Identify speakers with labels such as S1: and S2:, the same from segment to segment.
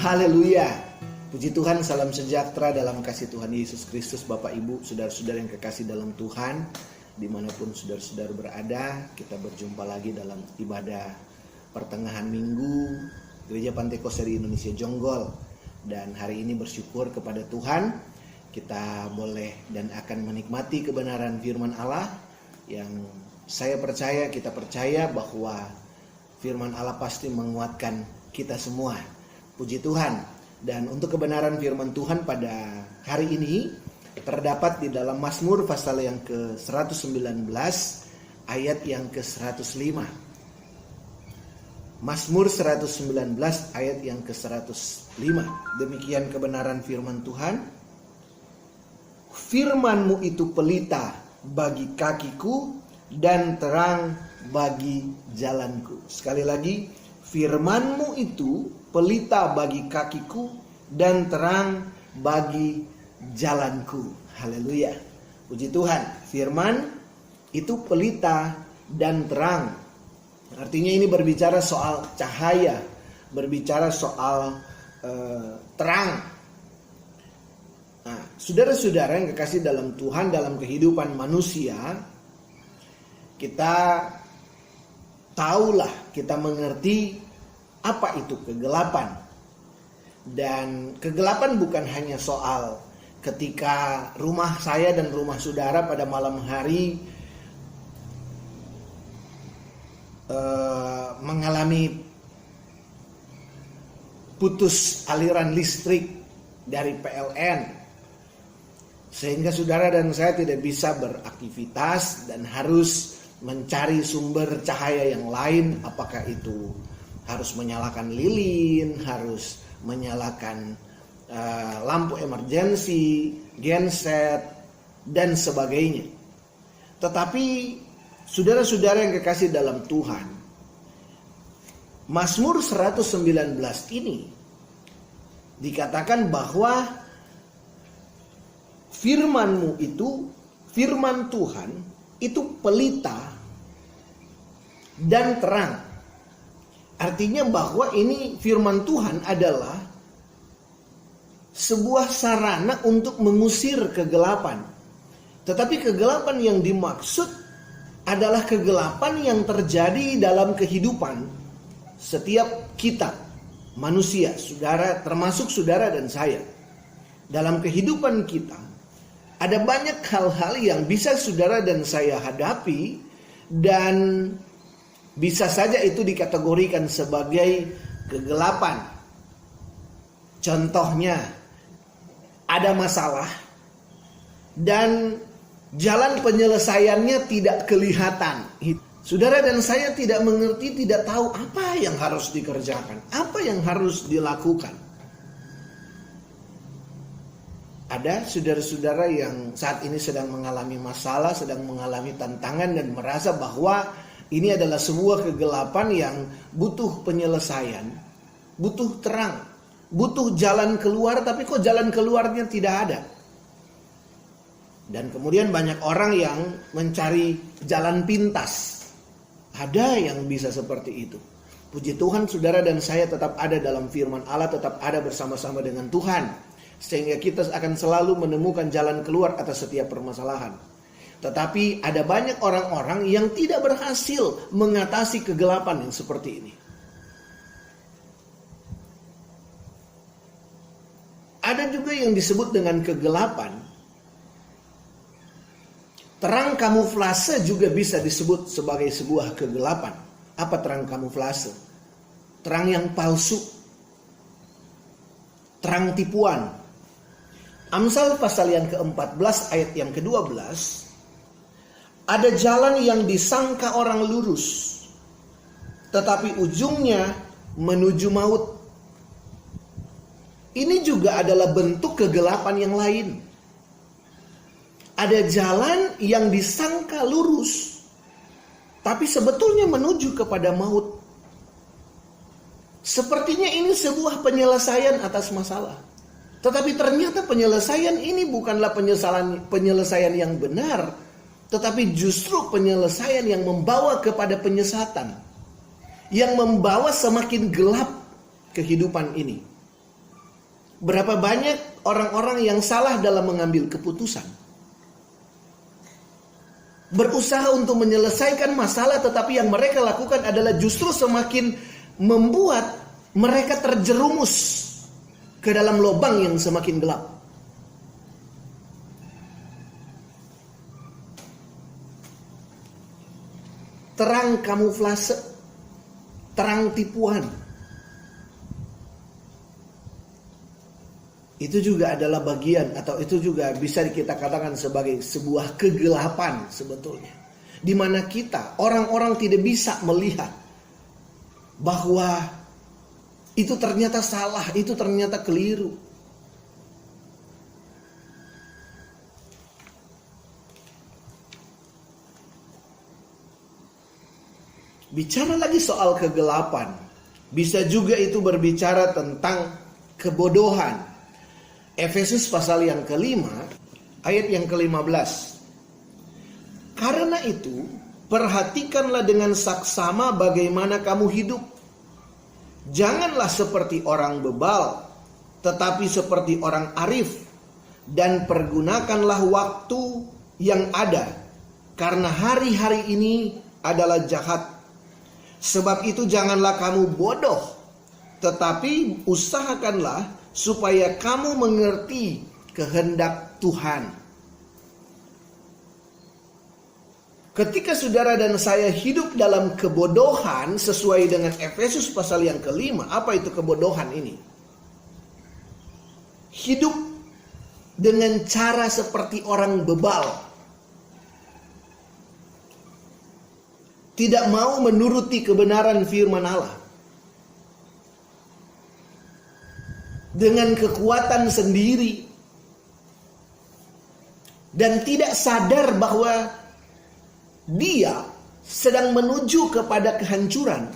S1: Haleluya. Puji Tuhan, salam sejahtera dalam kasih Tuhan Yesus Kristus. Bapak Ibu, saudara-saudara yang kekasih dalam Tuhan, dimanapun saudara-saudara berada, kita berjumpa lagi dalam ibadah pertengahan minggu Gereja Pantekosta Indonesia Jonggol. Dan hari ini bersyukur kepada Tuhan, kita boleh dan akan menikmati kebenaran firman Allah yang saya percaya, kita percaya bahwa firman Allah pasti menguatkan kita semua. Puji Tuhan. Dan untuk kebenaran firman Tuhan pada hari ini terdapat di dalam Mazmur pasal yang ke-119 ayat yang ke-105. Mazmur 119 ayat yang ke-105. Demikian kebenaran firman Tuhan. Firman-Mu itu pelita bagi kakiku dan terang bagi jalanku. Sekali lagi, firman-Mu itu pelita bagi kakiku dan terang bagi jalanku. Haleluya. Puji Tuhan. Firman itu pelita dan terang. Artinya ini berbicara soal cahaya, berbicara soal terang. Nah, saudara-saudara yang kekasih dalam Tuhan, dalam kehidupan manusia, kita tahulah, kita mengerti apa itu kegelapan. Dan kegelapan bukan hanya soal ketika rumah saya dan rumah saudara pada malam hari mengalami putus aliran listrik dari PLN, sehingga saudara dan saya tidak bisa beraktivitas dan harus mencari sumber cahaya yang lain. Apakah itu harus menyalakan lilin, harus menyalakan lampu emergensi, genset, dan sebagainya. Tetapi saudara-saudara yang kekasih dalam Tuhan, Mazmur 119 ini dikatakan bahwa firman-Mu itu, firman Tuhan itu pelita dan terang. Artinya bahwa ini firman Tuhan adalah sebuah sarana untuk mengusir kegelapan. Tetapi kegelapan yang dimaksud adalah kegelapan yang terjadi dalam kehidupan setiap kita, manusia, saudara, termasuk saudara dan saya. Dalam kehidupan kita ada banyak hal-hal yang bisa saudara dan saya hadapi, dan bisa saja itu dikategorikan sebagai kegelapan. Contohnya, ada masalah dan jalan penyelesaiannya tidak kelihatan. Saudara dan saya tidak mengerti, tidak tahu apa yang harus dikerjakan, apa yang harus dilakukan. Ada saudara-saudara yang saat ini sedang mengalami masalah, sedang mengalami tantangan dan merasa bahwa ini adalah sebuah kegelapan yang butuh penyelesaian, butuh terang, butuh jalan keluar, tapi kok jalan keluarnya tidak ada. Dan kemudian banyak orang yang mencari jalan pintas. Ada yang bisa seperti itu. Puji Tuhan, saudara dan saya tetap ada dalam firman Allah, tetap ada bersama-sama dengan Tuhan, sehingga kita akan selalu menemukan jalan keluar atas setiap permasalahan. Tetapi ada banyak orang-orang yang tidak berhasil mengatasi kegelapan yang seperti ini. Ada juga yang disebut dengan kegelapan. Terang kamuflase juga bisa disebut sebagai sebuah kegelapan. Apa terang kamuflase? Terang yang palsu. Terang tipuan. Amsal pasal yang ke-14 ayat yang ke-12. Ada jalan yang disangka orang lurus, tetapi ujungnya menuju maut. Ini juga adalah bentuk kegelapan yang lain. Ada jalan yang disangka lurus, tapi sebetulnya menuju kepada maut. Sepertinya ini sebuah penyelesaian atas masalah. Tetapi ternyata penyelesaian ini bukanlah penyelesaian yang benar, tetapi justru penyelesaian yang membawa kepada penyesatan, yang membawa semakin gelap kehidupan ini. Berapa banyak orang-orang yang salah dalam mengambil keputusan. Berusaha untuk menyelesaikan masalah, tetapi yang mereka lakukan adalah justru semakin membuat mereka terjerumus ke dalam lubang yang semakin gelap. Terang kamuflase, terang tipuan. Itu juga adalah bagian, atau itu juga bisa kita katakan sebagai sebuah kegelapan sebetulnya. Di mana kita, orang-orang tidak bisa melihat bahwa itu ternyata salah, itu ternyata keliru. Bicara lagi soal kegelapan, bisa juga itu berbicara tentang kebodohan. Efesus pasal yang kelima, ayat yang ke-15. Karena itu, perhatikanlah dengan saksama bagaimana kamu hidup. Janganlah seperti orang bebal, tetapi seperti orang arif. Dan pergunakanlah waktu yang ada, karena hari-hari ini adalah jahat. Sebab itu janganlah kamu bodoh, tetapi usahakanlah supaya kamu mengerti kehendak Tuhan. Ketika saudara dan saya hidup dalam kebodohan sesuai dengan Efesus pasal yang kelima, apa itu kebodohan ini? Hidup dengan cara seperti orang bebal. Tidak mau menuruti kebenaran firman Allah. Dengan kekuatan sendiri. Dan tidak sadar bahwa dia sedang menuju kepada kehancuran.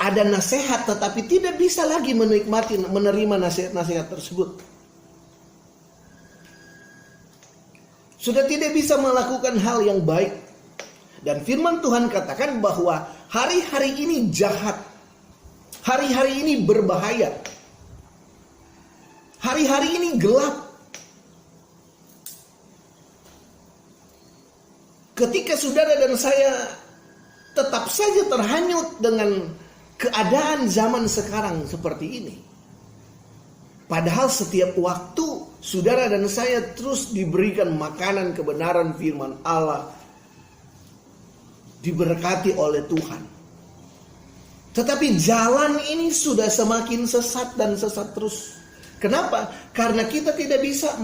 S1: Ada nasihat tetapi tidak bisa lagi menerima nasihat-nasihat tersebut. Sudah tidak bisa melakukan hal yang baik. Dan firman Tuhan katakan bahwa hari-hari ini jahat. Hari-hari ini berbahaya. Hari-hari ini gelap. Ketika saudara dan saya tetap saja terhanyut dengan keadaan zaman sekarang seperti ini. Padahal setiap waktu saudara dan saya terus diberikan makanan kebenaran firman Allah. Diberkati oleh Tuhan. Tetapi jalan ini sudah semakin sesat dan sesat terus. Kenapa? Karena kita tidak bisa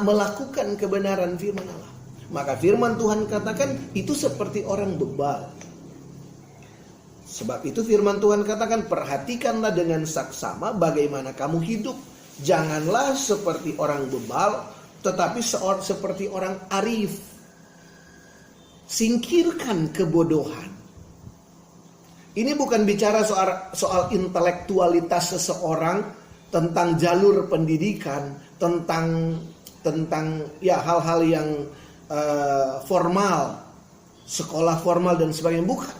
S1: melakukan kebenaran firman Allah. Maka firman Tuhan katakan itu seperti orang bebal. Sebab itu firman Tuhan katakan, perhatikanlah dengan saksama bagaimana kamu hidup. Janganlah seperti orang bebal, tetapi seperti orang arif. Singkirkan kebodohan. Ini bukan bicara soal intelektualitas seseorang, tentang jalur pendidikan, tentang ya hal-hal yang formal, sekolah formal dan sebagainya, bukan.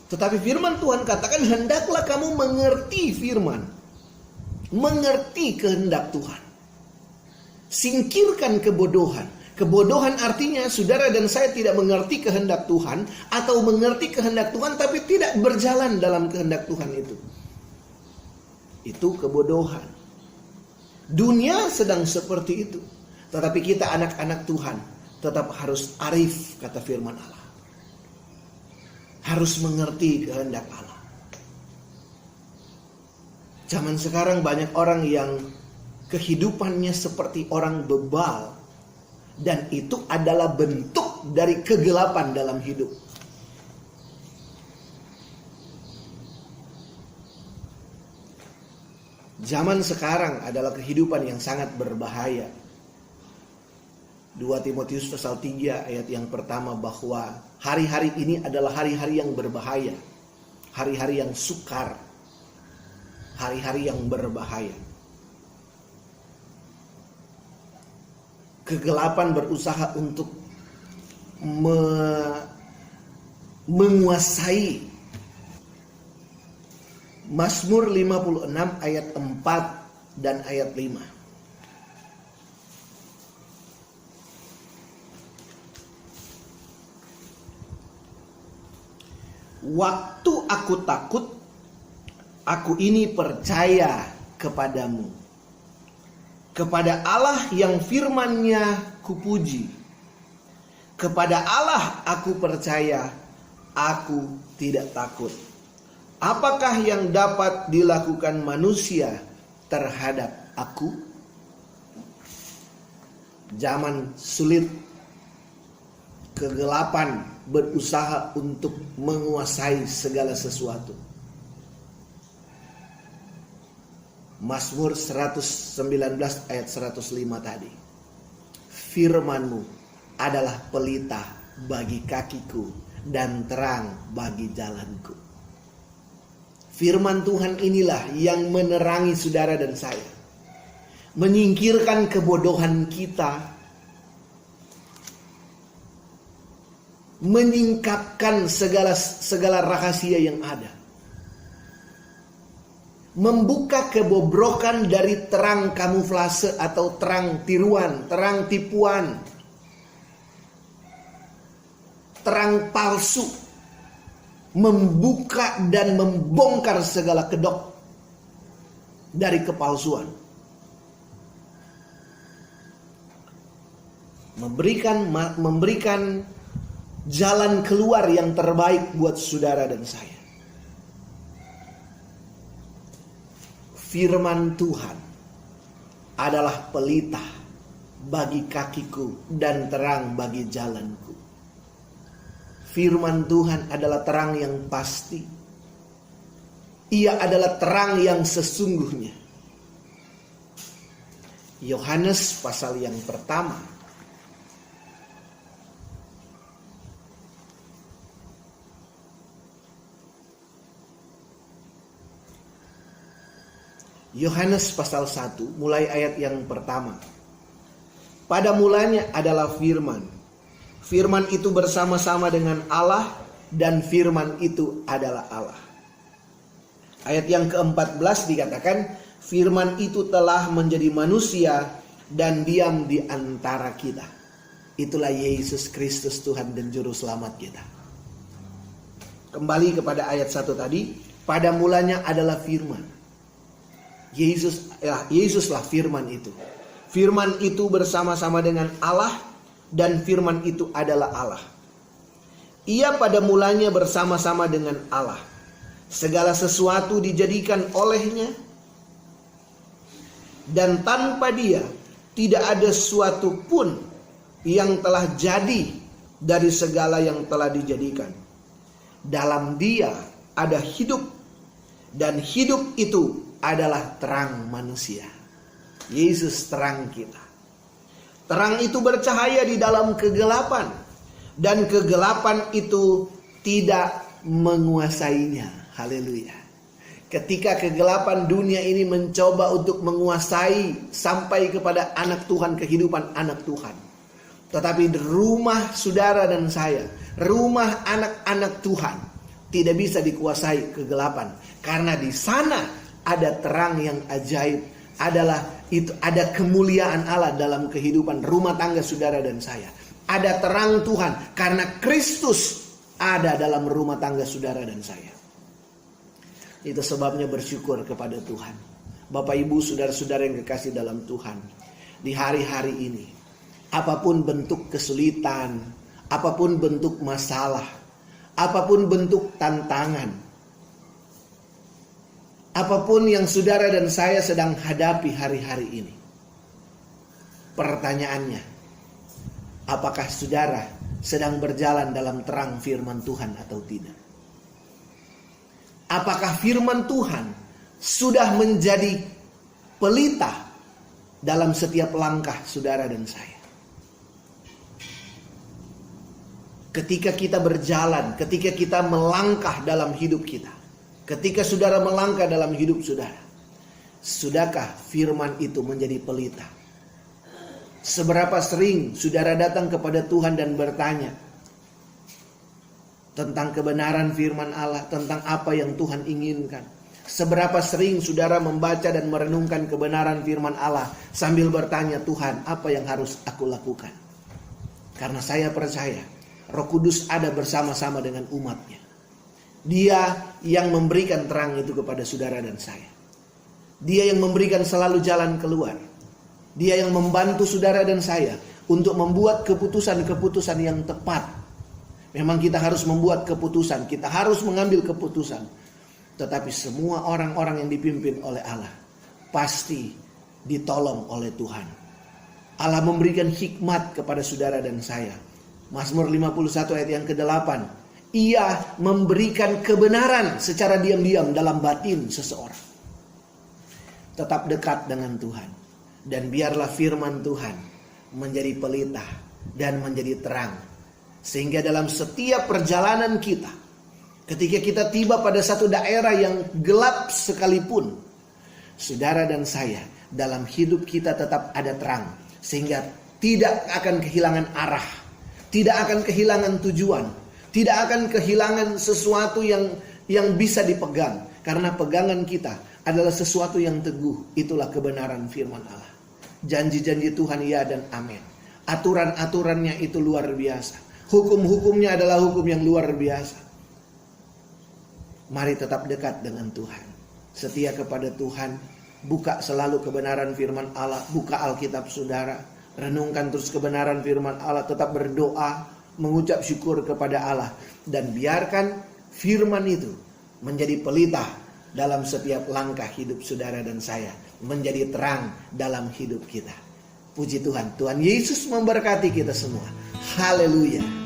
S1: Tetapi firman Tuhan katakan hendaklah kamu mengerti firman, mengerti kehendak Tuhan. Singkirkan kebodohan. Kebodohan artinya saudara dan saya tidak mengerti kehendak Tuhan, atau mengerti kehendak Tuhan tapi tidak berjalan dalam kehendak Tuhan itu. Itu kebodohan. Dunia sedang seperti itu. Tetapi kita anak-anak Tuhan tetap harus arif, kata firman Allah. Harus mengerti kehendak Allah. Zaman sekarang banyak orang yang kehidupannya seperti orang bebal. Dan itu adalah bentuk dari kegelapan dalam hidup. Zaman sekarang adalah kehidupan yang sangat berbahaya. 2 Timotius pasal 3 ayat yang pertama, bahwa hari-hari ini adalah hari-hari yang berbahaya. Hari-hari yang sukar. Hari-hari yang berbahaya. Kegelapan berusaha untuk menguasai Mazmur 56 ayat 4 dan ayat 5. Waktu aku takut, aku ini percaya kepadamu. Kepada Allah yang firman-Nya kupuji. Kepada Allah aku percaya, aku tidak takut. Apakah yang dapat dilakukan manusia terhadap aku? Zaman sulit, kegelapan berusaha untuk menguasai segala sesuatu. Mazmur 119 ayat 105 tadi. Firman-Mu adalah pelita bagi kakiku dan terang bagi jalanku. Firman Tuhan inilah yang menerangi saudara dan saya. Menyingkirkan kebodohan kita. Menyingkapkan segala rahasia yang ada. Membuka kebobrokan dari terang kamuflase atau terang tiruan, terang tipuan, terang palsu. Membuka dan membongkar segala kedok dari kepalsuan. Memberikan jalan keluar yang terbaik buat saudara dan saya. Firman Tuhan adalah pelita bagi kakiku dan terang bagi jalanku. Firman Tuhan adalah terang yang pasti. Ia adalah terang yang sesungguhnya. Yohanes pasal yang pertama. Yohanes pasal 1 mulai ayat yang pertama. Pada mulanya adalah firman. Firman itu bersama-sama dengan Allah dan firman itu adalah Allah. Ayat yang ke-14 dikatakan firman itu telah menjadi manusia dan diam di antara kita. Itulah Yesus Kristus Tuhan dan Juru Selamat kita. Kembali kepada ayat 1 tadi. Pada mulanya adalah firman. Yesuslah firman itu. Firman itu bersama-sama dengan Allah dan firman itu adalah Allah. Ia pada mulanya bersama-sama dengan Allah. Segala sesuatu dijadikan olehnya dan tanpa Dia tidak ada sesuatu pun yang telah jadi dari segala yang telah dijadikan. Dalam Dia ada hidup dan hidup itu adalah terang manusia. Yesus terang kita. Terang itu bercahaya di dalam kegelapan dan kegelapan itu tidak menguasainya. Haleluya. Ketika kegelapan dunia ini mencoba untuk menguasai sampai kepada anak Tuhan, kehidupan anak Tuhan. Tetapi rumah saudara dan saya, rumah anak-anak Tuhan tidak bisa dikuasai kegelapan. Karena di sana ada terang yang ajaib, ada kemuliaan Allah dalam kehidupan rumah tangga saudara dan saya. Ada terang Tuhan karena Kristus ada dalam rumah tangga saudara dan saya. Itu sebabnya bersyukur kepada Tuhan. Bapak Ibu saudara-saudara yang kekasih dalam Tuhan, di hari-hari ini apapun bentuk kesulitan, apapun bentuk masalah, apapun bentuk tantangan, apapun yang saudara dan saya sedang hadapi hari-hari ini. Pertanyaannya, apakah saudara sedang berjalan dalam terang firman Tuhan atau tidak? Apakah firman Tuhan sudah menjadi pelita dalam setiap langkah saudara dan saya? Ketika kita berjalan, ketika kita melangkah dalam hidup kita, ketika saudara melangkah dalam hidup saudara, sudahkah firman itu menjadi pelita? Seberapa sering saudara datang kepada Tuhan dan bertanya tentang kebenaran firman Allah, tentang apa yang Tuhan inginkan? Seberapa sering saudara membaca dan merenungkan kebenaran firman Allah sambil bertanya, Tuhan, apa yang harus aku lakukan? Karena saya percaya Roh Kudus ada bersama-sama dengan umatnya. Dia yang memberikan terang itu kepada saudara dan saya. Dia yang memberikan selalu jalan keluar. Dia yang membantu saudara dan saya untuk membuat keputusan-keputusan yang tepat. Memang kita harus membuat keputusan, kita harus mengambil keputusan. Tetapi semua orang-orang yang dipimpin oleh Allah pasti ditolong oleh Tuhan. Allah memberikan hikmat kepada saudara dan saya. Mazmur 51 ayat yang ke-8. Ia memberikan kebenaran secara diam-diam dalam batin seseorang. Tetap dekat dengan Tuhan. Dan biarlah firman Tuhan menjadi pelita dan menjadi terang. Sehingga dalam setiap perjalanan kita, ketika kita tiba pada satu daerah yang gelap sekalipun, saudara dan saya, dalam hidup kita tetap ada terang. Sehingga tidak akan kehilangan arah, tidak akan kehilangan tujuan, tidak akan kehilangan sesuatu yang bisa dipegang. Karena pegangan kita adalah sesuatu yang teguh. Itulah kebenaran firman Allah. Janji-janji Tuhan ya dan amin. Aturan-aturannya itu luar biasa. Hukum-hukumnya adalah hukum yang luar biasa. Mari tetap dekat dengan Tuhan. Setia kepada Tuhan. Buka selalu kebenaran firman Allah. Buka Alkitab saudara. Renungkan terus kebenaran firman Allah. Tetap berdoa. Mengucap syukur kepada Allah. Dan biarkan firman itu menjadi pelita dalam setiap langkah hidup saudara dan saya. Menjadi terang dalam hidup kita. Puji Tuhan. Tuhan Yesus memberkati kita semua. Haleluya.